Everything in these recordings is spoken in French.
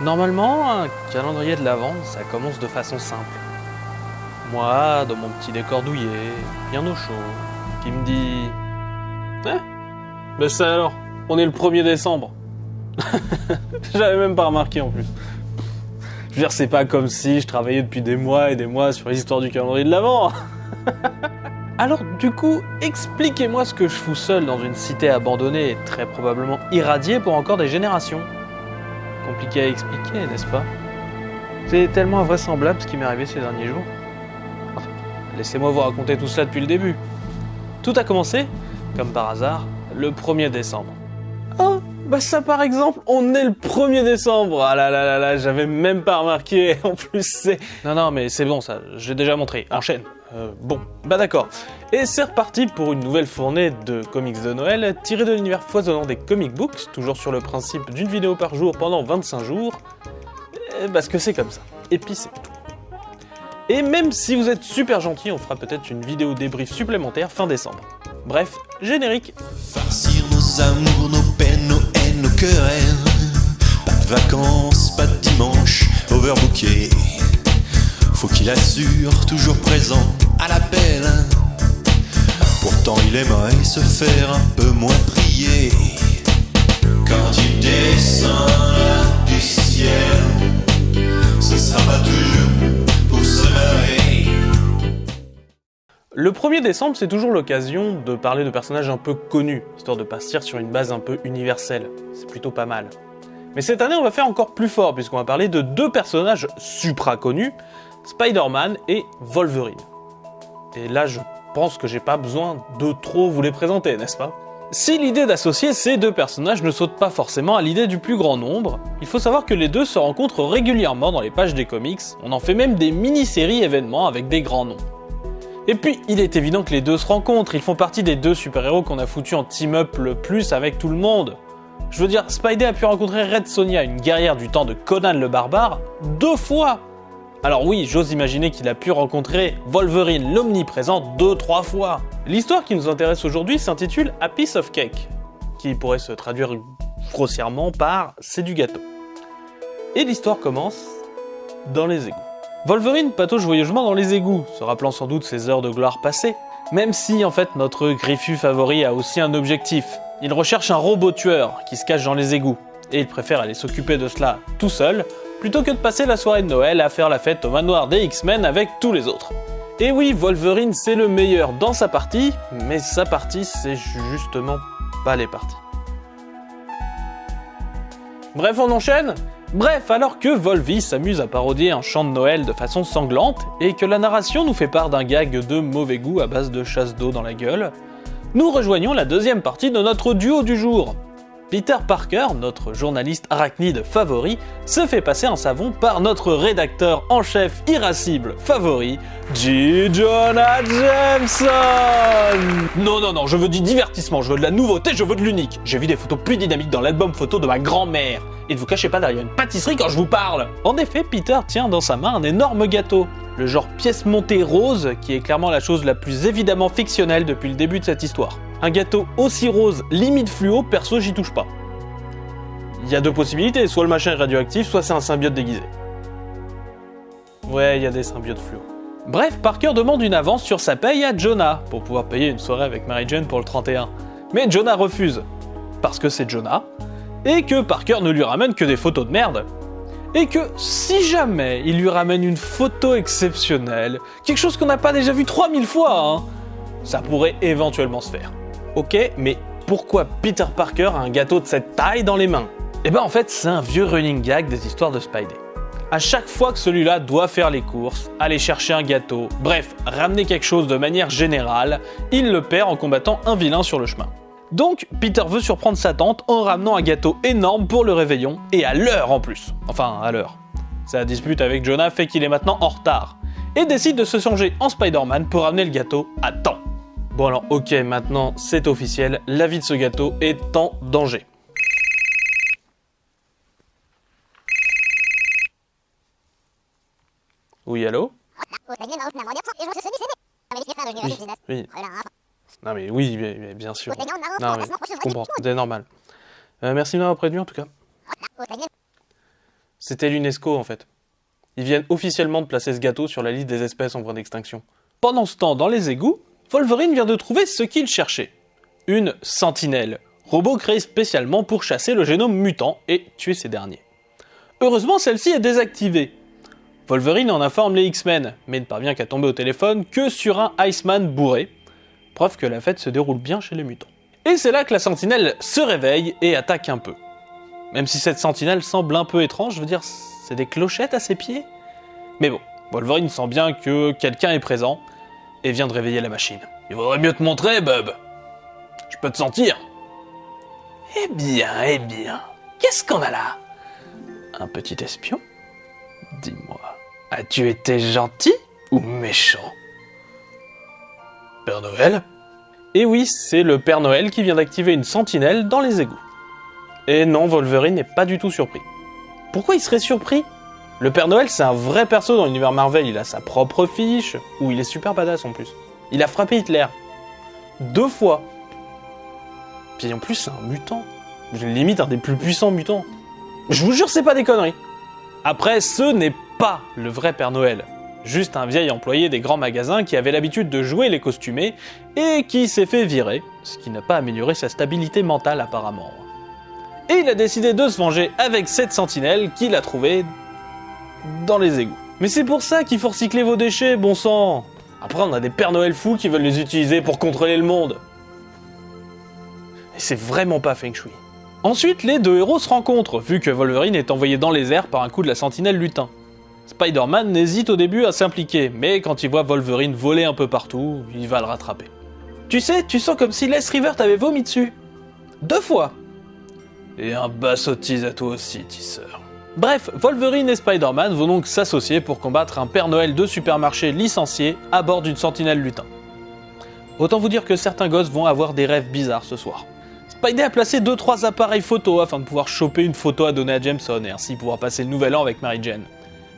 Normalement, un calendrier de l'Avent, ça commence de façon simple. Moi, dans mon petit décor douillet, bien au chaud, qui me dit... Ben ça alors, on est le 1er décembre. J'avais même pas remarqué en plus. Je veux dire, c'est pas comme si je travaillais depuis des mois et des mois sur l'histoire du calendrier de l'Avent. Alors du coup, expliquez-moi ce que je fous seul dans une cité abandonnée et très probablement irradiée pour encore des générations. Compliqué à expliquer, n'est-ce pas? C'est tellement invraisemblable ce qui m'est arrivé ces derniers jours. Enfin, laissez-moi vous raconter tout cela depuis le début. Tout a commencé, comme par hasard, le 1er décembre. Oh, bah ça par exemple, on est le 1er décembre. Ah là là là là, j'avais même pas remarqué. En plus c'est... Non mais c'est bon ça, j'ai déjà montré. Enchaîne. Bon, bah d'accord. Et c'est reparti pour une nouvelle fournée de comics de Noël tirés de l'univers foisonnant des comic books, toujours sur le principe d'une vidéo par jour pendant 25 jours. Parce que c'est comme ça. Et puis c'est tout. Et même si vous êtes super gentil, on fera peut-être une vidéo débrief supplémentaire fin décembre. Bref, générique. Farcir nos amours, nos peines, nos haines, nos querelles. Pas de vacances, pas de dimanche, overbooké. Faut qu'il assure, toujours présent à l'appel. Pourtant il aimerait se faire un peu moins prier. Quand il descend du ciel, ce sera pas toujours pour se marrer. Le 1er décembre, c'est toujours l'occasion de parler de personnages un peu connus, histoire de partir sur une base un peu universelle. C'est plutôt pas mal. Mais cette année, on va faire encore plus fort, puisqu'on va parler de deux personnages supra connus, Spider-Man et Wolverine. Et là, je pense que j'ai pas besoin de trop vous les présenter, n'est-ce pas? Si l'idée d'associer ces deux personnages ne saute pas forcément à l'idée du plus grand nombre, il faut savoir que les deux se rencontrent régulièrement dans les pages des comics, on en fait même des mini-séries événements avec des grands noms. Et puis, il est évident que les deux se rencontrent, ils font partie des deux super-héros qu'on a foutus en team-up le plus avec tout le monde. Je veux dire, Spidey a pu rencontrer Red Sonja, une guerrière du temps de Conan le Barbare, 2 fois. Alors oui, j'ose imaginer qu'il a pu rencontrer Wolverine l'omniprésent 2-3 fois. L'histoire qui nous intéresse aujourd'hui s'intitule A Piece of Cake, qui pourrait se traduire grossièrement par « c'est du gâteau ». Et l'histoire commence dans les égouts. Wolverine patauge joyeusement dans les égouts, se rappelant sans doute ses heures de gloire passées, même si en fait notre griffu favori a aussi un objectif. Il recherche un robot tueur qui se cache dans les égouts, et il préfère aller s'occuper de cela tout seul, plutôt que de passer la soirée de Noël à faire la fête au manoir des X-Men avec tous les autres. Et oui, Wolverine c'est le meilleur dans sa partie, mais sa partie c'est justement pas les parties. Bref, on enchaîne. Bref, alors que Volvi s'amuse à parodier un chant de Noël de façon sanglante, et que la narration nous fait part d'un gag de mauvais goût à base de chasse d'eau dans la gueule, nous rejoignons la deuxième partie de notre duo du jour. Peter Parker, notre journaliste arachnide favori, se fait passer en savon par notre rédacteur en chef irascible favori, J. Jonah Jameson. Non, je veux du divertissement, je veux de la nouveauté, je veux de l'unique. J'ai vu des photos plus dynamiques dans l'album photo de ma grand-mère. Et ne vous cachez pas derrière une pâtisserie quand je vous parle. En effet, Peter tient dans sa main un énorme gâteau. Le genre pièce montée rose, qui est clairement la chose la plus évidemment fictionnelle depuis le début de cette histoire. Un gâteau aussi rose, limite fluo, perso j'y touche pas. Il y a deux possibilités, soit le machin est radioactif, soit c'est un symbiote déguisé. Ouais, il y a des symbiotes fluo. Bref, Parker demande une avance sur sa paye à Jonah, pour pouvoir payer une soirée avec Mary Jane pour le 31. Mais Jonah refuse, parce que c'est Jonah, et que Parker ne lui ramène que des photos de merde. Et que si jamais il lui ramène une photo exceptionnelle, quelque chose qu'on n'a pas déjà vu 3000 fois, hein, ça pourrait éventuellement se faire. Ok, mais pourquoi Peter Parker a un gâteau de cette taille dans les mains? Eh ben en fait, c'est un vieux running gag des histoires de Spidey. À chaque fois que celui-là doit faire les courses, aller chercher un gâteau, bref, ramener quelque chose de manière générale, il le perd en combattant un vilain sur le chemin. Donc, Peter veut surprendre sa tante en ramenant un gâteau énorme pour le réveillon, et à l'heure en plus. Enfin, à l'heure. Sa dispute avec Jonah fait qu'il est maintenant en retard, et décide de se changer en Spider-Man pour ramener le gâteau à temps. Bon alors, ok, maintenant c'est officiel, la vie de ce gâteau est en danger. Oui, allô? Oui. Non mais oui, mais bien sûr. Non mais je comprends, c'est normal. Merci de m'avoir prévenu en tout cas. C'était l'UNESCO en fait. Ils viennent officiellement de placer ce gâteau sur la liste des espèces en voie d'extinction. Pendant ce temps, dans les égouts, Wolverine vient de trouver ce qu'il cherchait. Une sentinelle, robot créé spécialement pour chasser le génome mutant et tuer ces derniers. Heureusement, celle-ci est désactivée. Wolverine en informe les X-Men, mais ne parvient qu'à tomber au téléphone que sur un Iceman bourré, preuve que la fête se déroule bien chez les mutants. Et c'est là que la sentinelle se réveille et attaque un peu. Même si cette sentinelle semble un peu étrange, je veux dire, c'est des clochettes à ses pieds. Mais bon, Wolverine sent bien que quelqu'un est présent et vient de réveiller la machine. Il vaudrait mieux te montrer, Bub. Je peux te sentir. Eh bien, qu'est-ce qu'on a là? Un petit espion? Dis-moi, as-tu été gentil ou méchant? Père Noël? Et oui, c'est le Père Noël qui vient d'activer une sentinelle dans les égouts. Et non, Wolverine n'est pas du tout surpris. Pourquoi il serait surpris? Le Père Noël, c'est un vrai perso dans l'univers Marvel, il a sa propre fiche, où il est super badass en plus. Il a frappé Hitler. 2 fois. Puis en plus, c'est un mutant. Limite un des plus puissants mutants. Je vous jure, c'est pas des conneries. Après, ce n'est pas le vrai Père Noël. Juste un vieil employé des grands magasins qui avait l'habitude de jouer les costumés et qui s'est fait virer, ce qui n'a pas amélioré sa stabilité mentale apparemment. Et il a décidé de se venger avec cette sentinelle qu'il a trouvée dans les égouts. Mais c'est pour ça qu'il faut recycler vos déchets, bon sang. Après, on a des Pères Noël fous qui veulent les utiliser pour contrôler le monde. Et c'est vraiment pas feng shui. Ensuite, les deux héros se rencontrent, vu que Wolverine est envoyé dans les airs par un coup de la sentinelle lutin. Spider-Man n'hésite au début à s'impliquer, mais quand il voit Wolverine voler un peu partout, il va le rattraper. Tu sais, tu sens comme si Les River t'avait vomi dessus. 2 fois. Et un bas sottise à toi aussi, tisseur. Bref, Wolverine et Spider-Man vont donc s'associer pour combattre un Père Noël de supermarché licencié à bord d'une sentinelle lutin. Autant vous dire que certains gosses vont avoir des rêves bizarres ce soir. Spidey a placé 2-3 appareils photo afin de pouvoir choper une photo à donner à Jameson et ainsi pouvoir passer le nouvel an avec Mary Jane.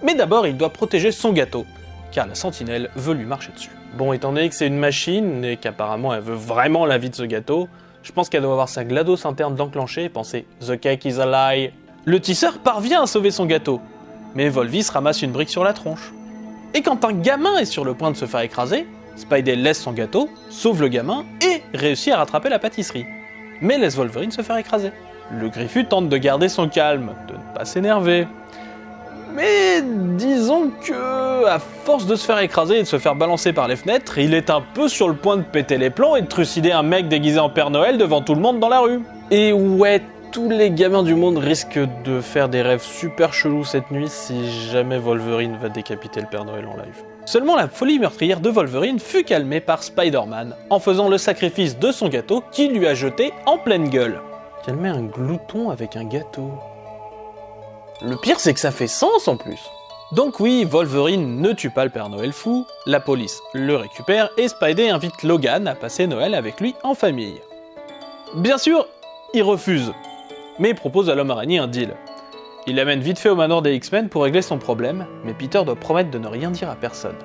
Mais d'abord, il doit protéger son gâteau, car la sentinelle veut lui marcher dessus. Bon, étant donné que c'est une machine et qu'apparemment elle veut vraiment la vie de ce gâteau, je pense qu'elle doit avoir sa GLaDOS interne d'enclencher et penser « The cake is a lie ». Le tisseur parvient à sauver son gâteau, mais Volvis ramasse une brique sur la tronche. Et quand un gamin est sur le point de se faire écraser, Spidey laisse son gâteau, sauve le gamin et réussit à rattraper la pâtisserie. Mais laisse Wolverine se faire écraser. Le Griffu tente de garder son calme, de ne pas s'énerver. Mais disons que, à force de se faire écraser et de se faire balancer par les fenêtres, il est un peu sur le point de péter les plombs et de trucider un mec déguisé en Père Noël devant tout le monde dans la rue. Et ouais, tous les gamins du monde risquent de faire des rêves super chelous cette nuit si jamais Wolverine va décapiter le Père Noël en live. Seulement la folie meurtrière de Wolverine fut calmée par Spider-Man en faisant le sacrifice de son gâteau qu'il lui a jeté en pleine gueule. Calmer un glouton avec un gâteau. Le pire, c'est que ça fait sens en plus. Donc oui, Wolverine ne tue pas le Père Noël fou, la police le récupère et Spidey invite Logan à passer Noël avec lui en famille. Bien sûr, il refuse, mais propose à l'homme araignée un deal. Il l'amène vite fait au manoir des X-Men pour régler son problème, mais Peter doit promettre de ne rien dire à personne.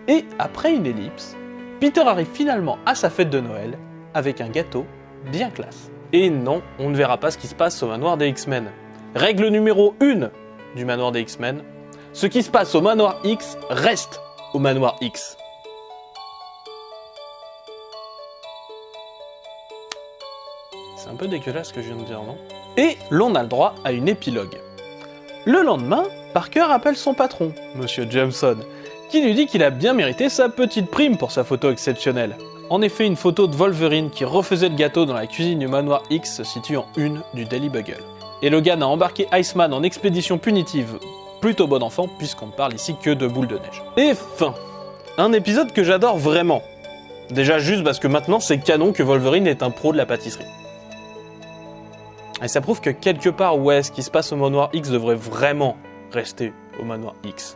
Et après une ellipse, Peter arrive finalement à sa fête de Noël avec un gâteau bien classe. Et non, on ne verra pas ce qui se passe au manoir des X-Men. Règle numéro 1 du manoir des X-Men, ce qui se passe au manoir X reste au manoir X. C'est un peu dégueulasse ce que je viens de dire, non? Et l'on a le droit à une épilogue. Le lendemain, Parker appelle son patron, Monsieur Jameson, qui lui dit qu'il a bien mérité sa petite prime pour sa photo exceptionnelle. En effet, une photo de Wolverine qui refaisait le gâteau dans la cuisine du manoir X se situe en une du Daily Bugle. Et Logan a embarqué Iceman en expédition punitive. Plutôt bon enfant, puisqu'on ne parle ici que de boules de neige. Et fin. Un épisode que j'adore vraiment. Déjà juste parce que maintenant c'est canon que Wolverine est un pro de la pâtisserie. Et ça prouve que quelque part, ouais, ce qui se passe au manoir X devrait vraiment rester au manoir X.